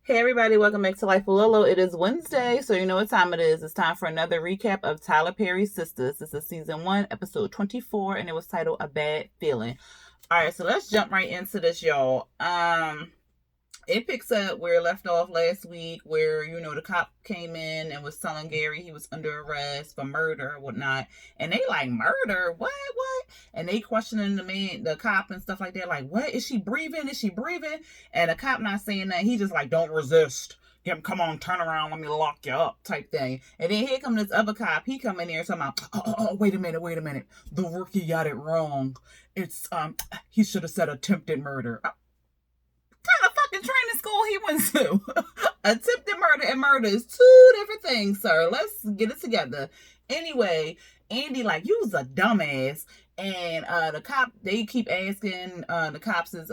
Hey everybody, welcome back to Life with Lolo. It is Wednesday, so you know what time it is. It's time for another recap of Tyler Perry's Sistas. This is season 1, episode 24, and it was titled A Bad Feeling. Alright, so let's jump right into this, y'all. It picks up where it left off last week, where the cop came in and was telling Gary he was under arrest for murder or whatnot, and they like, murder, what, and they questioning the cop and stuff like that, like, what, is she breathing, and the cop not saying that. He just like, don't resist, come on, turn around, let me lock you up, type thing. And then here come this other cop. He come in there talking about, oh, wait a minute, the rookie got it wrong. It's he should have said attempted murder. Kind of fucking training school he went to. Attempted murder and murder is two different things, sir. Let's get it together. Anyway, Andy like, you was a dumbass. And the cop, they keep asking the cops is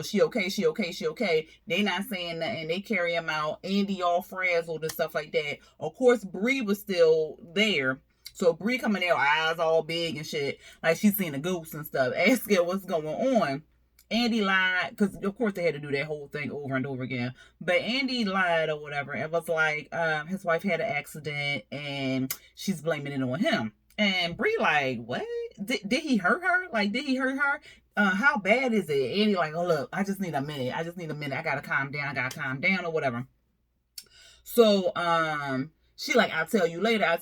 she okay. They not saying nothing. They carry him out. Andy all frazzled and stuff like that. Of course, Bree was still there. So Bree coming there, eyes all big and shit, like she's seen a ghost and stuff, asking what's going on. Andy lied, because of course they had to do that whole thing over and over again. But Andy lied or whatever. It was like his wife had an accident and she's blaming it on him. And Bree like, what? Did he hurt her? Like, did he hurt her? How bad is it? Andy like, oh look, I just need a minute. I gotta calm down or whatever. So she like, I'll tell you later.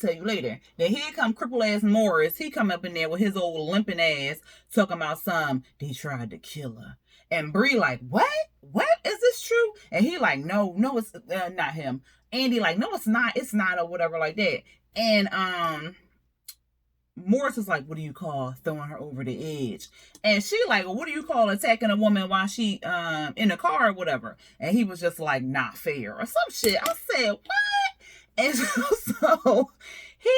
Then here come cripple ass Morris. He come up in there with his old limping ass, talking about they tried to kill her. And Bree like, what? Is this true? And he like, no, it's not him. Andy like, no, it's not, or whatever like that. And Morris is like, what do you call throwing her over the edge? And she like, well, what do you call attacking a woman while she in a car or whatever? And he was just like, not fair or some shit. I said, what? And so he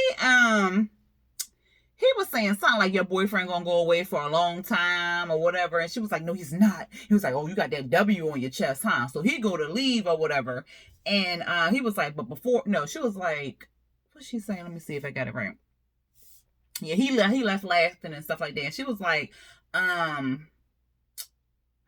was saying something like, your boyfriend gonna go away for a long time or whatever. And she was like, no, he's not. He was like, oh, you got that W on your chest, huh? So he go to leave or whatever. And he was like, but before, no, she was like, what's she saying? Let me see if I got it right. Yeah, he left laughing and stuff like that. And she was like,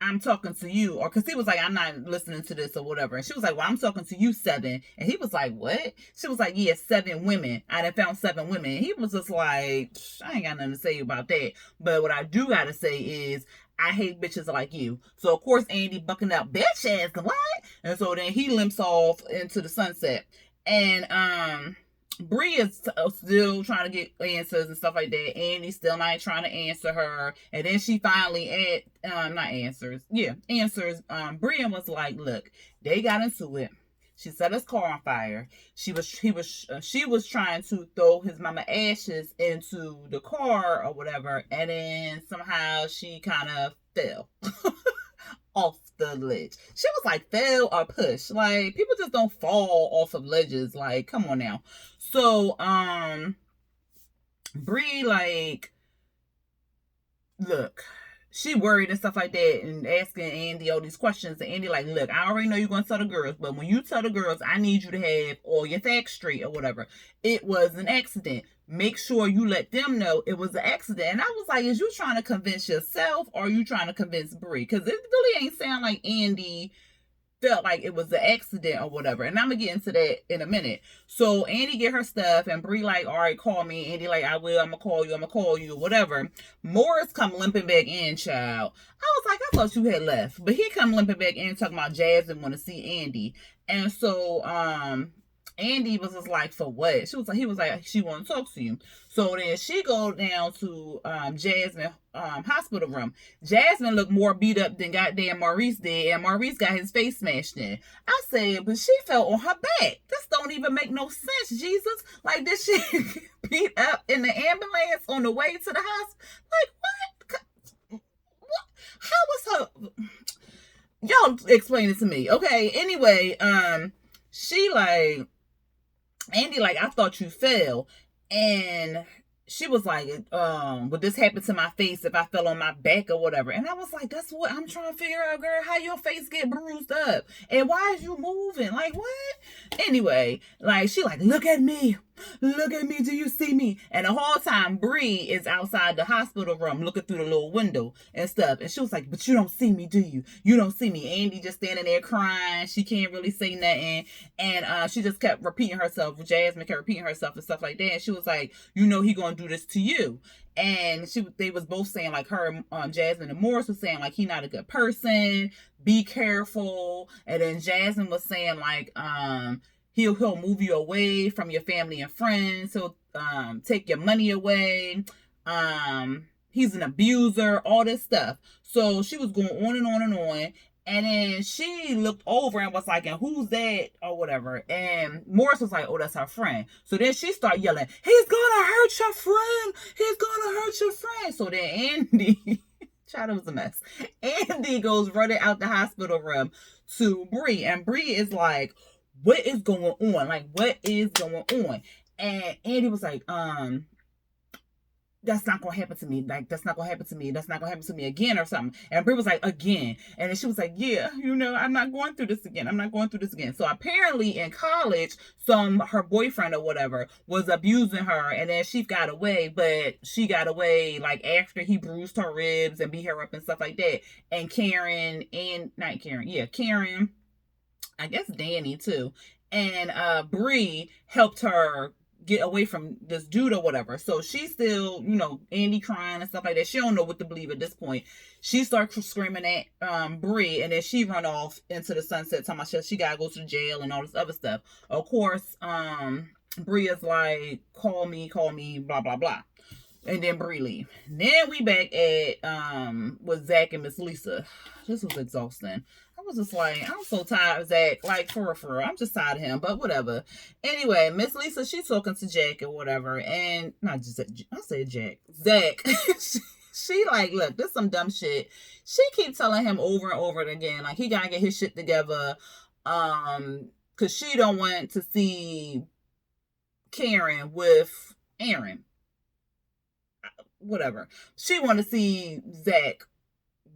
I'm talking to you, or because he was like, I'm not listening to this or whatever. And she was like, well, I'm talking to you 7. And he was like, what? She was like, yeah, 7 women. I done found 7 women. And he was just like, I ain't got nothing to say about that. But what I do got to say is, I hate bitches like you. So of course Andy bucking up, bitch ass, what? And so then he limps off into the sunset. And Bree is still trying to get answers and stuff like that. Andy's still not trying to answer her. And then she finally answers. Bree was like, look, they got into it. She set his car on fire. She was trying to throw his mama ashes into the car or whatever, and then somehow she kind of fell off the ledge. She was like, fell or push. Like, people just don't fall off of ledges. Like, come on now. So Bree like, look, she worried and stuff like that and asking Andy all these questions. And Andy like, look, I already know you're going to tell the girls, but when you tell the girls, I need you to have all your facts straight or whatever. It was an accident. Make sure you let them know it was an accident. And I was like, is you trying to convince yourself or are you trying to convince Bree? Because it really ain't sound like Andy felt like it was an accident or whatever. And I'm gonna get into that in a minute. So Andy get her stuff and Bree like, all right, call me. Andy like, I will, I'm gonna call you, whatever. Morris come limping back in, child. I was like, I thought you had left. But he come limping back in talking about Jasmine want to see Andy. And so Andy was just like, for what? He was like, she want to talk to you. So then she go down to Jasmine hospital room. Jasmine looked more beat up than goddamn Maurice did, and Maurice got his face smashed in. I said, but she fell on her back. This don't even make no sense, Jesus. Like, did she beat up in the ambulance on the way to the hospital? Like, what? How was her? Y'all explain it to me. Okay, anyway, she like, Andy like, I thought you fell. And she was like, would this happen to my face if I fell on my back or whatever? And I was like, that's what I'm trying to figure out, girl. How your face get bruised up? And why is you moving? Like, what? Anyway, like, she like, look at me, do you see me? And the whole time Bree is outside the hospital room looking through the little window and stuff, and she was like, but you don't see me, do you? You don't see me. Andy just standing there crying. She can't really say nothing, and she just kept repeating herself. Jasmine kept repeating herself and stuff like that, and she was like, you know he gonna do this to you. And they was both saying, like, her, Jasmine and Morris was saying, like, he not a good person, be careful. And then Jasmine was saying, like, he'll move you away from your family and friends, he'll take your money away, he's an abuser, all this stuff. So she was going on and on and on. And then she looked over and was like, and who's that? Or whatever. And Morris was like, oh, that's her friend. So then she started yelling, he's gonna hurt your friend. He's gonna hurt your friend. So then Andy, child, it was a mess. Andy goes running out the hospital room to Bree. And Bree is like, what is going on? Like, what is going on? And Andy was like, that's not gonna happen to me. Like, that's not gonna happen to me. That's not gonna happen to me again or something. And Brie was like, again. And then she was like, yeah, you know, I'm not going through this again. I'm not going through this again. So apparently in college, her boyfriend or whatever was abusing her, and then she got away, but she got away like after he bruised her ribs and beat her up and stuff like that. And Karen, I guess Danny too, and Bree helped her get away from this dude or whatever. So she's still, you know, Andy crying and stuff like that. She don't know what to believe at this point. She starts screaming at Bree, and then she run off into the sunset talking about she gotta go to the jail and all this other stuff. Of course, Bree is like, call me, blah blah blah. And then Bree leave. Then we back at with Zach and Miss Lisa. This was exhausting. I was just like, I'm so tired of Zach. Like, for real. I'm just tired of him, but whatever. Anyway, Miss Lisa, she's talking to Jack or whatever. And not just, I said Jack. Zach. she like, look, this some dumb shit. She keeps telling him over and over again, like, he gotta get his shit together. Cause she don't want to see Karen with Aaron. Whatever. She want to see Zach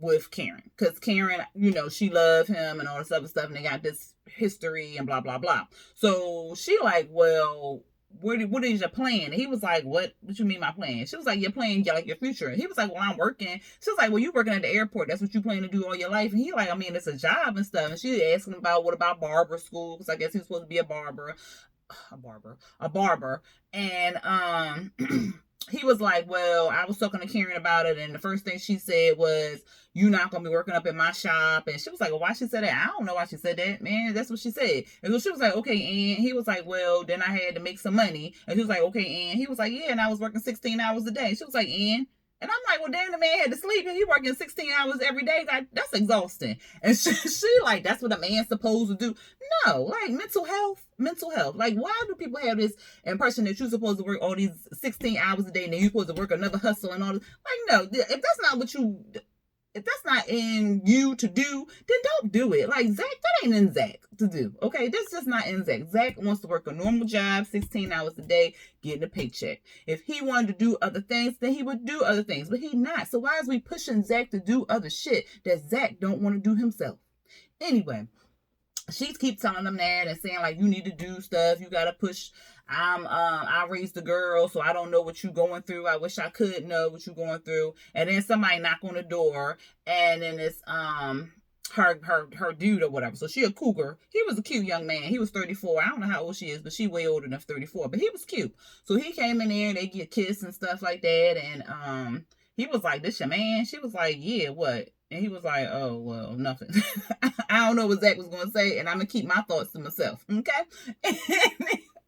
with Karen, because Karen, you know, she loved him and all this other stuff, and they got this history and blah blah blah. So she like, well, what is your plan? And he was like, what you mean my plan? She was like, your plan, like your future. And he was like, well, I'm working. She was like, well, you working at the airport, that's what you plan to do all your life. And he like, I mean, it's a job and stuff. And she asked him about, what about barber school, because I guess he was supposed to be a barber. And he was like, well, I was talking to Karen about it, and the first thing she said was, you're not going to be working up in my shop. And she was like, well, why she said that? I don't know why she said that, man. That's what she said. And so she was like, okay, and he was like, well, then I had to make some money. And he was like, okay, and he was like, yeah, and I was working 16 hours a day. She was like, and I'm like, well, damn, the man had to sleep, and he working 16 hours every day. Like, that's exhausting. And she like, that's what a man's supposed to do. No, like, mental health. Like, why do people have this impression that you're supposed to work all these 16 hours a day, and then you're supposed to work another hustle and all this? Like, no, if that's not in you to do, then don't do it. Like, Zach, that ain't in Zach to do. Okay, that's just not in Zach. Zach wants to work a normal job, 16 hours a day, getting a paycheck. If he wanted to do other things, then he would do other things, but he not. So why is we pushing Zach to do other shit that Zach don't want to do himself? Anyway, she keeps telling them that and saying, like, you need to do stuff, you gotta push. I raised a girl, so I don't know what you going through. I wish I could know what you going through. And then somebody knock on the door, and then it's her dude or whatever. So she a cougar. He was a cute young man. He was 34. I don't know how old she is, but she way older than 34. But he was cute. So he came in there, and they get kissed and stuff like that. And he was like, this your man? She was like, yeah, what? And he was like, oh, well, nothing. I don't know what Zach was going to say, and I'm going to keep my thoughts to myself, okay?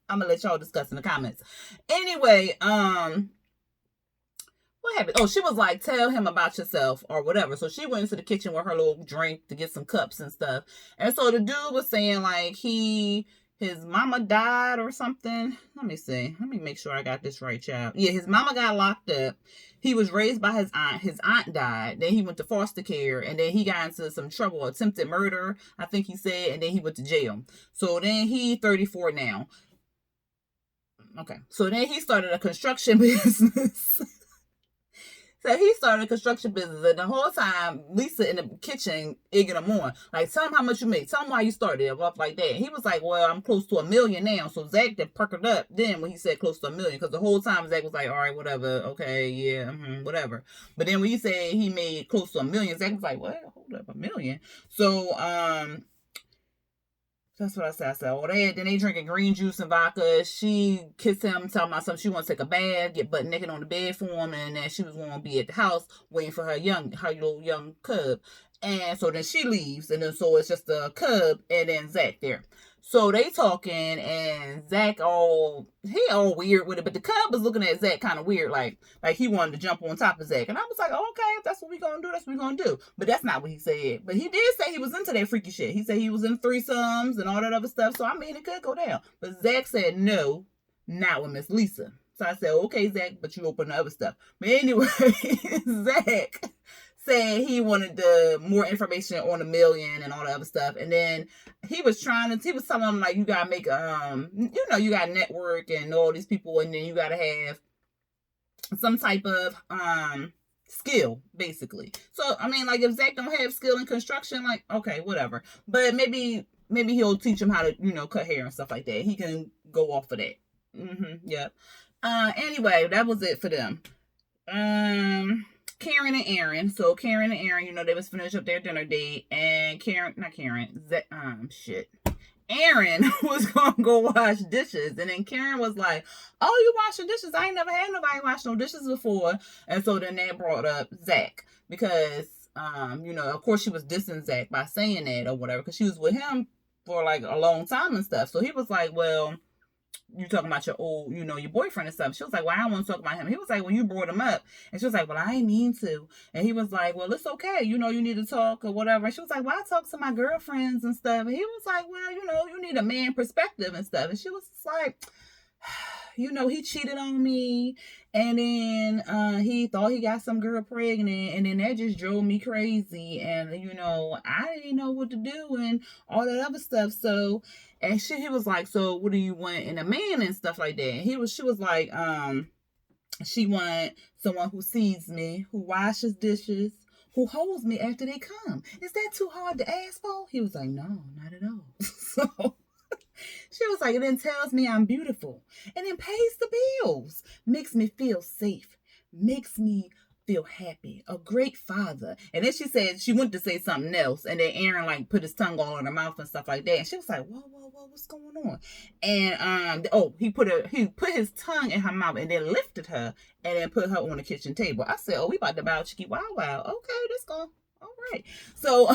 I'm going to let y'all discuss in the comments. Anyway, what happened? Oh, she was like, tell him about yourself or whatever. So she went into the kitchen with her little drink to get some cups and stuff. And so the dude was saying, like, his mama died or something. Let me see. Let me make sure I got this right, child. Yeah, his mama got locked up. He was raised by his aunt. His aunt died. Then he went to foster care. And then he got into some trouble, attempted murder, I think he said. And then he went to jail. So then he 34 now. Okay. So then he started a construction business. So he started a construction business, and the whole time Lisa in the kitchen egging him on, like, tell him how much you make, tell him why you started, stuff like that. And he was like, well, I'm close to $1 million now. So Zach then perked up then when he said close to $1 million, because the whole time Zach was like, all right, whatever, okay, yeah, whatever. But then when he said he made close to $1 million, Zach was like, well, hold up, $1 million. So that's what I said. I said, oh, then they drinking green juice and vodka. She kissed him, talking about something. She wants to take a bath, get butt naked on the bed for him, and then she was going to be at the house waiting for her little young cub. And so then she leaves, and then so it's just the cub and then Zach there. So they talking, and Zach all weird with it, but the cub was looking at Zach kind of weird, like he wanted to jump on top of Zach. And I was like, oh, okay, if that's what we gonna do, that's what we gonna do. But that's not what he said. But he did say he was into that freaky shit. He said he was in threesomes and all that other stuff. So I mean, it could go down. But Zach said no, not with Miss Lisa. So I said, okay, Zach, but you open the other stuff. But anyway, Zach said he wanted the more information on $1 million and all the other stuff. And then he was telling him, like, you gotta make you gotta network and all these people, and then you gotta have some type of skill, basically. So I mean, like, if Zach don't have skill in construction, like, okay, whatever. But maybe he'll teach him how to, cut hair and stuff like that. He can go off of that. Yep. Anyway, that was it for them. Karen and Aaron. So Karen and Aaron, they was finished up their dinner date, and Aaron was gonna go wash dishes, and then Karen was like, oh, you washing dishes? I ain't never had nobody wash no dishes before. And so then that brought up Zach, because of course she was dissing Zach by saying that or whatever, because she was with him for like a long time and stuff. So he was like, well, you talking about your old, your boyfriend and stuff. She was like, well, I don't want to talk about him. He was like, well, you brought him up. And she was like, well, I ain't mean to. And he was like, well, it's okay. You need to talk or whatever. And she was like, well, I talk to my girlfriends and stuff. And he was like, well, you need a man perspective and stuff. And she was just like, he cheated on me, and then he thought he got some girl pregnant, and then that just drove me crazy, and I didn't know what to do and all that other stuff. So, and he was like, so what do you want in a man and stuff like that? And she was like, she wanted someone who sees me, who washes dishes, who holds me after they come. Is that too hard to ask for? He was like, no, not at all. So she was like, and then tells me I'm beautiful, and then pays the bills, makes me feel safe, makes me feel happy, a great father. And then she said she went to say something else, and then Aaron like put his tongue all in her mouth and stuff like that. And she was like, whoa, what's going on? And he put his tongue in her mouth and then lifted her and then put her on the kitchen table. I said, oh, we about to bow chicky wow. Okay, let's go. All right. So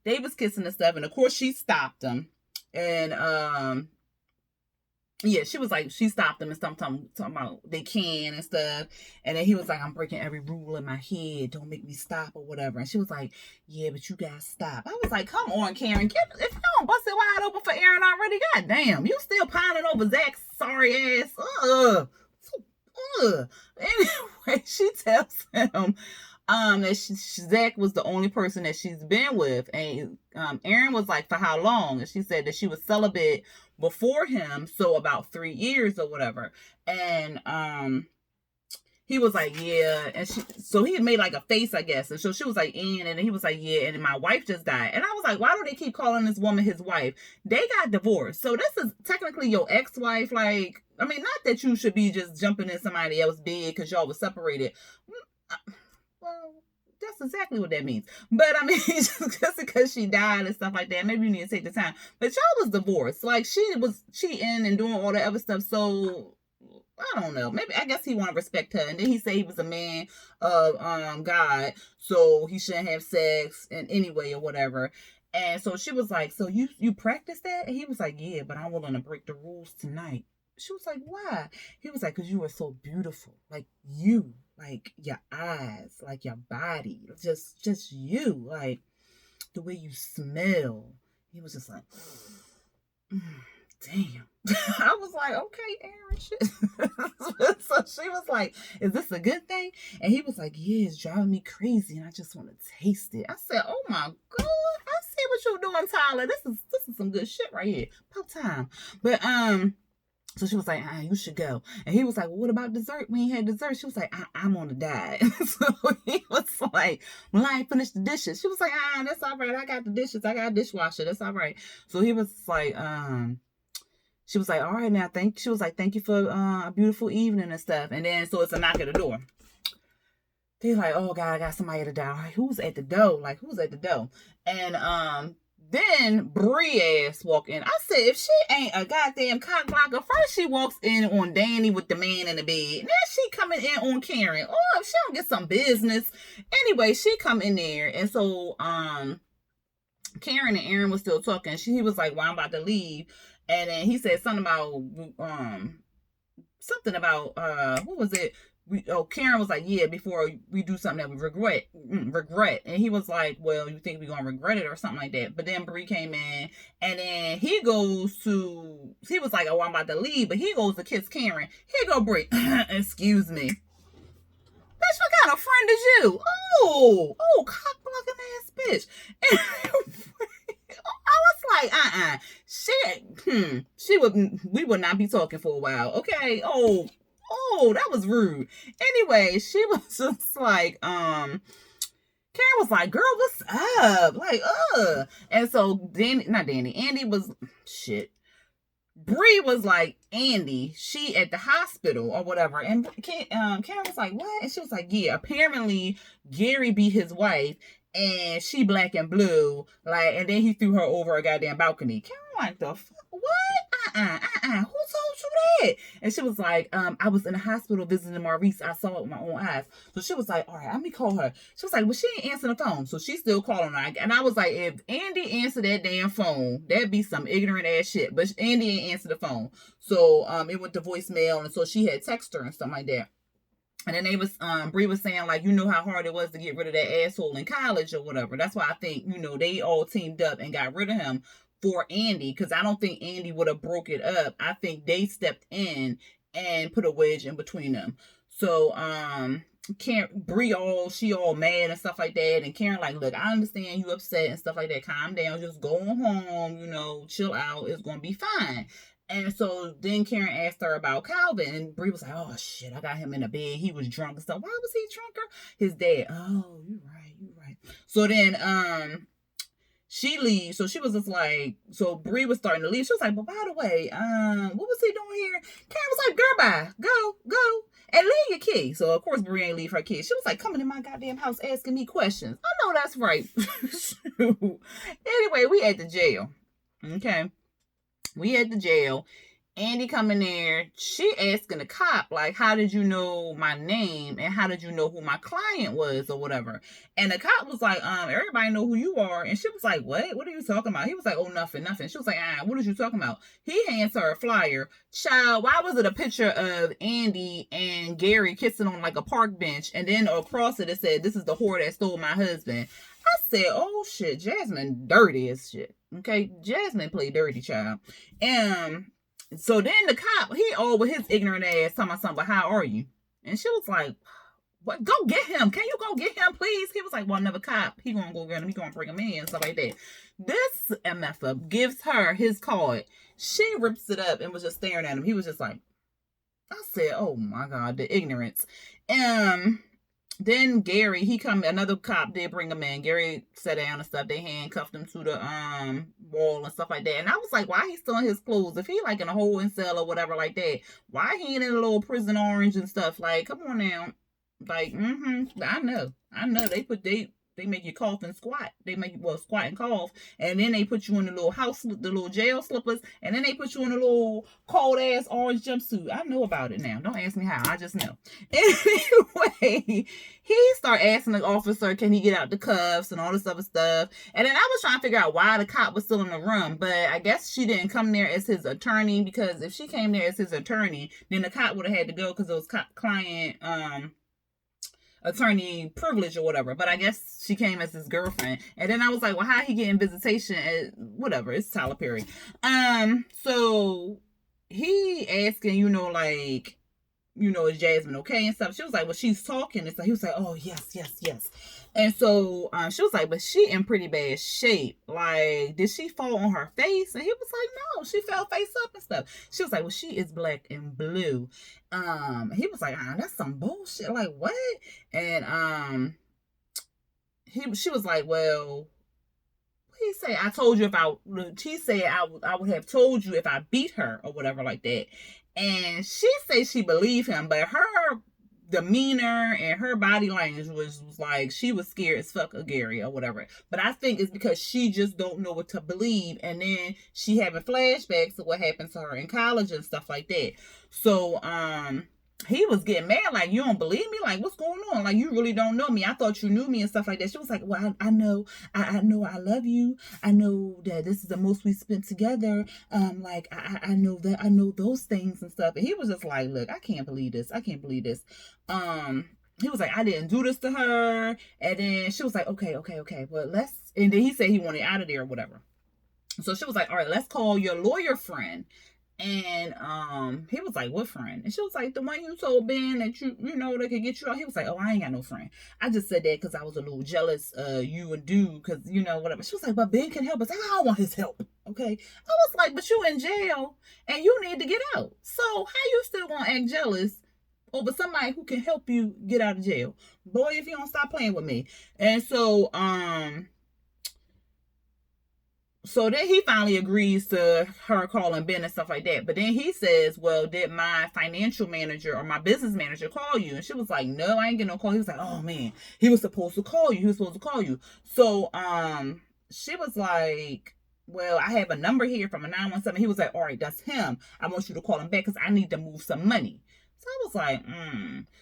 they was kissing and stuff, and of course she stopped him. And she was like, she stopped him and stuff, talking about they can and stuff. And then he was like, I'm breaking every rule in my head, don't make me stop or whatever. And she was like, yeah, but you gotta stop. I was like, come on, Karen, if you don't bust it wide open for Aaron already, goddamn, you still pining over Zach's sorry ass. Anyway, she tells him that Zach was the only person that she's been with, and Aaron was like, for how long? And she said that she was celibate before him, so about 3 years or whatever. And he was like, yeah. And so he had made like a face, I guess. And so she was like, and then he was like, yeah. And then my wife just died. And I was like, why do they keep calling this woman his wife? They got divorced. So this is technically your ex-wife. Like, I mean, not that you should be just jumping in somebody else's bed because y'all was separated. Well, that's exactly what that means. But I mean, just because she died and stuff like that, maybe you need to take the time. But y'all was divorced. Like, she was cheating and doing all that other stuff. So I don't know. Maybe, I guess he want to respect her. And then he said he was a man of God, so he shouldn't have sex in any way or whatever. And so she was like, so you practice that? And he was like, yeah, but I'm willing to break the rules tonight. She was like, why? He was like, because you are so beautiful. Like, you. Like, your eyes. Like, your body. Just you. Like, the way you smell. He was just like, damn. I was like, okay, Aaron, shit. So she was like, is this a good thing? And he was like, yeah, it's driving me crazy, and I just want to taste it. I said, oh my God, I see what you're doing, Tyler. This is some good shit right here. About time. But So she was like, you should go. And he was like, well, what about dessert? We ain't had dessert. She was like, I'm on a diet. So he was like, well, I ain't finished the dishes. She was like, that's all right. I got the dishes. I got a dishwasher. That's all right. So he was like, she was like, all right now, she was like, thank you for a beautiful evening and stuff. And then, so it's a knock at the door. They're like, oh God, I got somebody at the door. Like, who's at the door? Like, who's at the door? And then Bree ass walk in. I said, if she ain't a goddamn cock blocker, first she walks in on Danny with the man in the bed. Now she coming in on Karen. Oh, if she don't get some business. Anyway, she come in there. And so Karen and Aaron was still talking. He was like, well, I'm about to leave. And then he said something about what was it? Karen was like, yeah, before we do something that we regret. And he was like, well, you think we're gonna regret it or something like that. But then Bree came in, and then he was like, oh, I'm about to leave, but he goes to kiss Karen. Here go Bree. Excuse me. Bitch, what kind of friend is you? Oh, cock blocking ass bitch. And I was like, we would not be talking for a while. Okay. Oh, that was rude. Anyway, she was just like, Karen was like, girl, what's up? Like, And so Andy was, shit. Bree was like, Andy, she at the hospital or whatever. And Karen was like, what? And she was like, yeah, apparently Gary beat his wife and she black and blue. Like, and then he threw her over a goddamn balcony. Karen like, the fuck? What? Who told you that? And she was like, I was in the hospital visiting Maurice. I saw it with my own eyes. So she was like, all right, let me call her. She was like, well, she ain't answering the phone. So she's still calling her. And I was like, if Andy answered that damn phone, that'd be some ignorant ass shit. But Andy ain't answered the phone. So it went to voicemail. And so she had texted her and stuff like that. And then Bree was saying, like, you know how hard it was to get rid of that asshole in college or whatever. That's why I think, they all teamed up and got rid of him for Andy, because I don't think Andy would have broke it up. I think they stepped in and put a wedge in between them. So Bree she all mad and stuff like that, and Karen like, look, I understand you upset and stuff like that. Calm down, just go home, chill out. It's gonna be fine. And so then Karen asked her about Calvin, and Bree was like, oh shit, I got him in the bed. He was drunk and stuff. Why was he drunker? His dad. Oh, you're right. So then she leaves. So she was just like, so Bree was starting to leave. She was like, but by the way, what was he doing here? Karen was like, girl, bye. Go. And leave your key. So of course Bree ain't leave her key. She was like, coming in my goddamn house asking me questions. I know that's right. Anyway, we at the jail. Okay. We at the jail. Andy coming there, she asking the cop, like, how did you know my name and how did you know who my client was or whatever? And the cop was like, everybody know who you are. And she was like, what are you talking about? He was like, oh, nothing. She was like, what are you talking about? He hands her a flyer. Child, why was it a picture of Andy and Gary kissing on like a park bench, and then across it said, this is the whore that stole my husband? I said, oh shit, Jasmine dirty as shit. Okay, Jasmine played dirty, child. So then the cop, he all with his ignorant ass talking about something, but how are you? And she was like, what? Go get him. Can you go get him, please? He was like, well, another cop. He gonna go get him. He gonna bring him in and stuff like that. This MF gives her his card. She rips it up and was just staring at him. He was just like, I said, oh my God, the ignorance. Then Gary, another cop did bring him in. Gary sat down and stuff. They handcuffed him to the wall and stuff like that. And I was like, why he still in his clothes? If he like in a holding cell or whatever like that, why he ain't in a little prison orange and stuff? Like, come on now. Like, I know. They make you cough and squat. They make you squat and cough, and then they put you in the little jail slippers, and then they put you in a little cold ass orange jumpsuit. I know about it now. Don't ask me how. I just know. Anyway, he started asking the officer, can he get out the cuffs and all this other stuff. And then I was trying to figure out why the cop was still in the room, but I guess she didn't come there as his attorney, because if she came there as his attorney, then the cop would have had to go because it was client attorney privilege or whatever. But I guess she came as his girlfriend. And then I was like, well, how he getting visitation at whatever? It's Tyler Perry. So he asking, like, is Jasmine okay and stuff? She was like, well, she's talking. And so he was like, oh, yes, yes, yes. And so she was like, but she in pretty bad shape. Like, did she fall on her face? And he was like, no, she fell face up and stuff. She was like, well, she is black and blue. He was like, that's some bullshit. Like, what? And she was like, well, he said, I told you she said I would have told you if I beat her or whatever like that. And she said she believed him, but her demeanor and her body language was like she was scared as fuck of Gary or whatever. But I think it's because she just don't know what to believe, and then she having flashbacks of what happened to her in college and stuff like that. So he was getting mad, like, you don't believe me? Like, what's going on? Like, you really don't know me. I thought you knew me and stuff like that. She was like, well, I know. I know I love you. I know that this is the most we spent together. Like, I know that. I know those things and stuff. And he was just like, look, I can't believe this. I can't believe this. He was like, I didn't do this to her. And then she was like, okay. Well, and then he said he wanted out of there or whatever. So she was like, all right, let's call your lawyer friend. And he was like, what friend? And she was like, the one you told Ben that they could get you out. He was like, oh, I ain't got no friend. I just said that because I was a little jealous you and dude, because whatever. She was like, but Ben can help us. I don't want his help. Okay. I was like, but you in jail and you need to get out. So how you still gonna act jealous over somebody who can help you get out of jail? Boy, if you don't stop playing with me. And so then he finally agrees to her calling Ben and stuff like that. But then he says, well, did my financial manager or my business manager call you? And she was like, no, I ain't getting no call. He was like, oh man, he was supposed to call you. So she was like, well, I have a number here from a 917. He was like, all right, that's him. I want you to call him back because I need to move some money. So I was like,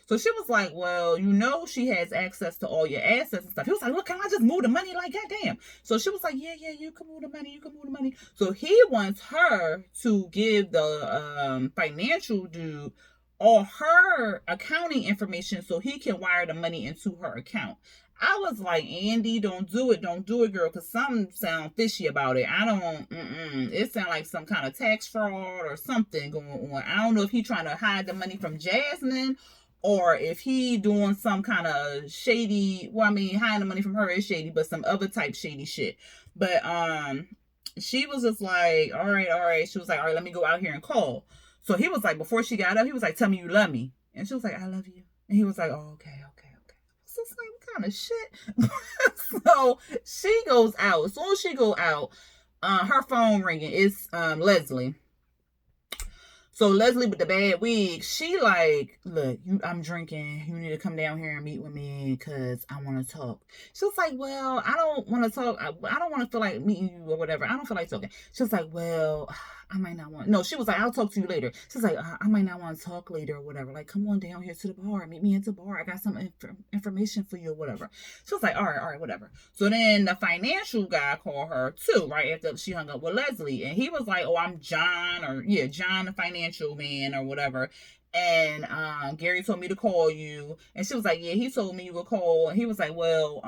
So she was like, well, she has access to all your assets and stuff. He was like, look, can I just move the money? Like, goddamn. So she was like, yeah, you can move the money. So he wants her to give the financial dude all her accounting information so he can wire the money into her account. I was like, Andy, don't do it, girl, because something sound fishy about it. It sound like some kind of tax fraud or something going on. I don't know if he trying to hide the money from Jasmine or if he doing some kind of shady, hiding the money from her is shady, but some other type shady shit. But she was just like, all right. She was like, all right, let me go out here and call. So he was like, before she got up, he was like, tell me you love me. And she was like, I love you. And he was like, oh, okay. So it's like, what kind of shit? So she goes out. As soon as she go out, her phone ringing. It's Leslie. So Leslie with the bad wig, she like, look, I'm drinking. You need to come down here and meet with me because I want to talk. She was like, well, I don't want to talk. I don't want to feel like meeting you or whatever. I don't feel like talking. She was like, well, I might not want. No, she was like, I'll talk to you later. She's like, I might not want to talk later or whatever. Like, come on down here to the bar. Meet me at the bar. I got some information for you or whatever. She was like, all right, whatever. So then the financial guy called her too, right after she hung up with Leslie. And he was like, oh, I'm John the financial man or whatever. And Gary told me to call you. And she was like, yeah, he told me you would call. And he was like, well,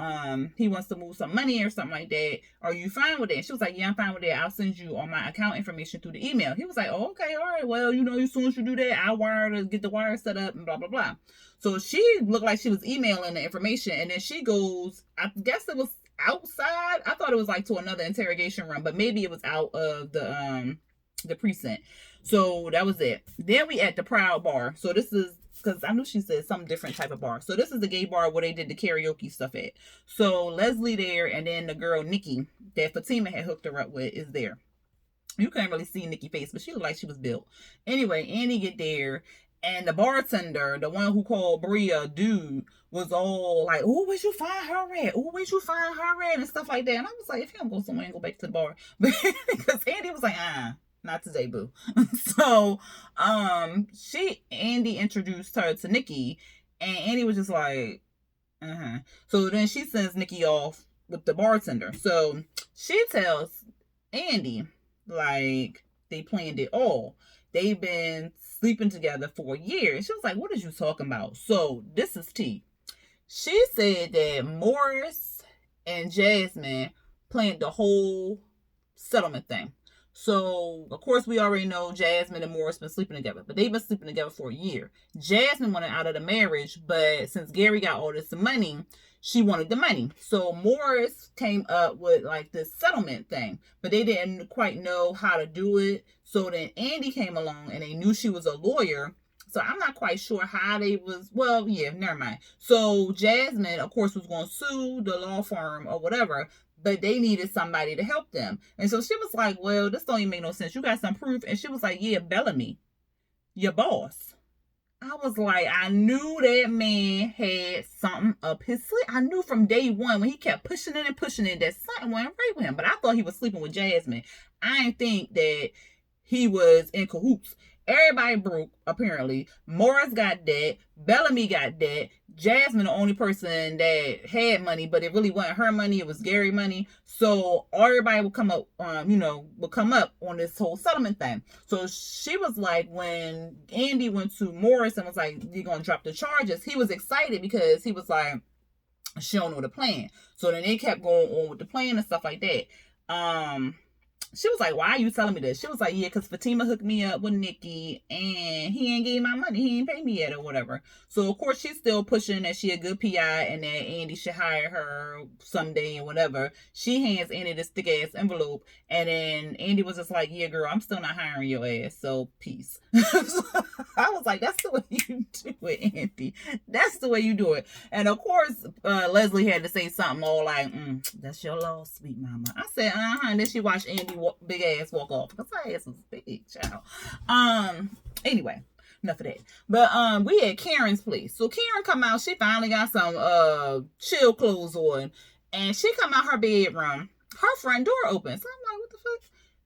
he wants to move some money or something like that. Are you fine with that? And she was like, yeah, I'm fine with that. I'll send you all my account information through the email. He was like, oh, okay, all right. Well, as soon as you do that, I'll get the wire set up and blah, blah, blah. So she looked like she was emailing the information. And then she goes, I guess it was outside. I thought it was like to another interrogation room, but maybe it was out of the precinct. So that was it. Then we at the Proud Bar. So this is, because I knew she said some different type of bar. So this is the gay bar where they did the karaoke stuff at. So Leslie there, and then the girl Nikki that Fatima had hooked her up with is there. You can't really see Nikki's face, but she looked like she was built. Anyway, Annie get there, and the bartender, the one who called Bria dude, was all like, oh, where'd you find her at? Oh, where'd you find her at? And stuff like that. And I was like, if you don't go somewhere and go back to the bar. Because Andy was like, not today, boo. So Andy introduced her to Nikki, and Andy was just like, So then she sends Nikki off with the bartender. So she tells Andy, like, they planned it all. They've been sleeping together for a year. And she was like, what is you talking about? So this is tea. She said that Morris and Jasmine planned the whole settlement thing. So, of course, we already know Jasmine and Morris been sleeping together, but they've been sleeping together for a year. Jasmine wanted out of the marriage, but since Gary got all this money, she wanted the money. So Morris came up with like this settlement thing, but they didn't quite know how to do it. So then Andy came along and they knew she was a lawyer. So I'm not quite sure how they was, well, yeah, never mind. So Jasmine, of course, was going to sue the law firm or whatever, but they needed somebody to help them. And so she was like, well, this don't even make no sense. You got some proof? And she was like, yeah, Bellamy, your boss. I was like, I knew that man had something up his sleeve. I knew from day one when he kept pushing it and pushing it that something wasn't right with him. But I thought he was sleeping with Jasmine. I didn't think that he was in cahoots. Everybody broke, apparently. Morris got that. Bellamy got that. Jasmine, the only person that had money, but it really wasn't her money. It was Gary money. So everybody would come up, would come up on this whole settlement thing. So she was like, when Andy went to Morris and was like, you're going to drop the charges, he was excited because he was like, she don't know the plan. So then they kept going on with the plan and stuff like that. She was like, why are you telling me this? She was like, yeah, because Fatima hooked me up with Nikki and he ain't gave my money. He ain't paid me yet or whatever. So, of course, she's still pushing that she a good PI and that Andy should hire her someday and whatever. She hands Andy this thick-ass envelope. And then Andy was just like, yeah, girl, I'm still not hiring your ass. So, peace. I was like, that's the way you do it, Andy. That's the way you do it. And, of course, Leslie had to say something all like, that's your law, sweet mama. I said, and then she watched Andy big ass walk off because her ass was big, child. Anyway, enough of that. But we at Karen's place. So Karen come out, she finally got some chill clothes on, and she come out her bedroom, her front door opens. So I'm like, what the fuck?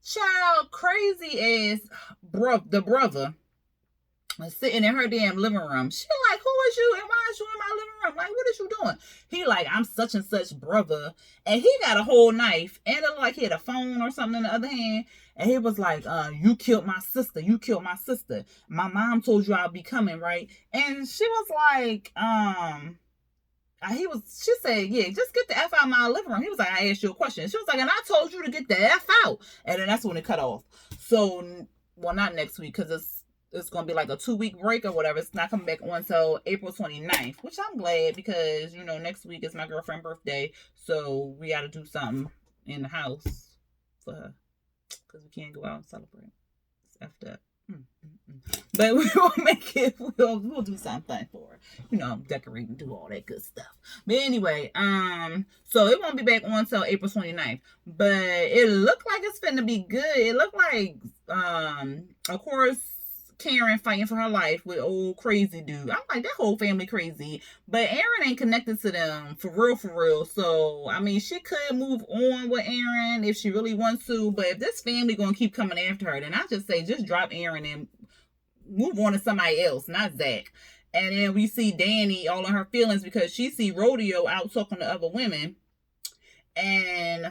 Child, crazy ass the brother sitting in her damn living room. She like, who is you and why is you in my living room? Like, what is you doing? He like, I'm such and such brother. And he got a whole knife and it looked like he had a phone or something in the other hand. And he was like, you killed my sister. You killed my sister. My mom told you I'll be coming, right? And she was like, she said, yeah, just get the F out of my living room. He was like, I asked you a question. She was like, and I told you to get the F out. And then that's when it cut off. So, well, not next week because it's going to be like a 2-week break or whatever. It's not coming back on until April 29th, which I'm glad because, next week is my girlfriend's birthday. So we got to do something in the house for her because we can't go out and celebrate. It's effed up. But we will make it, we'll do something for her. Decorate and do all that good stuff. But anyway, so it won't be back on until April 29th. But it looked like it's finna be good. It looked like, of course, Karen fighting for her life with old crazy dude. I'm like, that whole family crazy. But Aaron ain't connected to them for real. So, I mean, she could move on with Aaron if she really wants to. But if this family gonna keep coming after her, then I just say, just drop Aaron and move on to somebody else, not Zach. And then we see Danny all in her feelings because she see Rodeo out talking to other women. And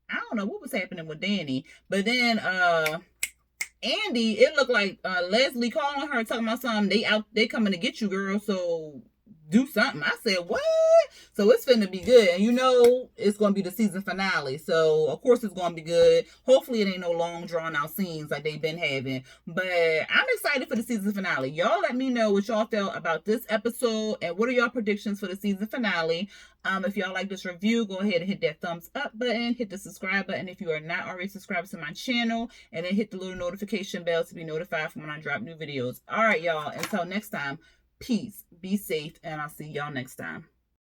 I don't know what was happening with Danny. But then, Andy, it looked like Leslie calling her, talking about something. They coming to get you, girl. So do something. I said, what? So it's finna be good. And it's gonna be the season finale. So of course it's gonna be good. Hopefully it ain't no long drawn out scenes like they've been having. But I'm excited for the season finale. Y'all let me know what y'all felt about this episode and what are y'all predictions for the season finale. If y'all like this review, go ahead and hit that thumbs up button, hit the subscribe button if you are not already subscribed to my channel, and then hit the little notification bell to be notified from when I drop new videos. All right, y'all. Until next time, peace, be safe, and I'll see y'all next time.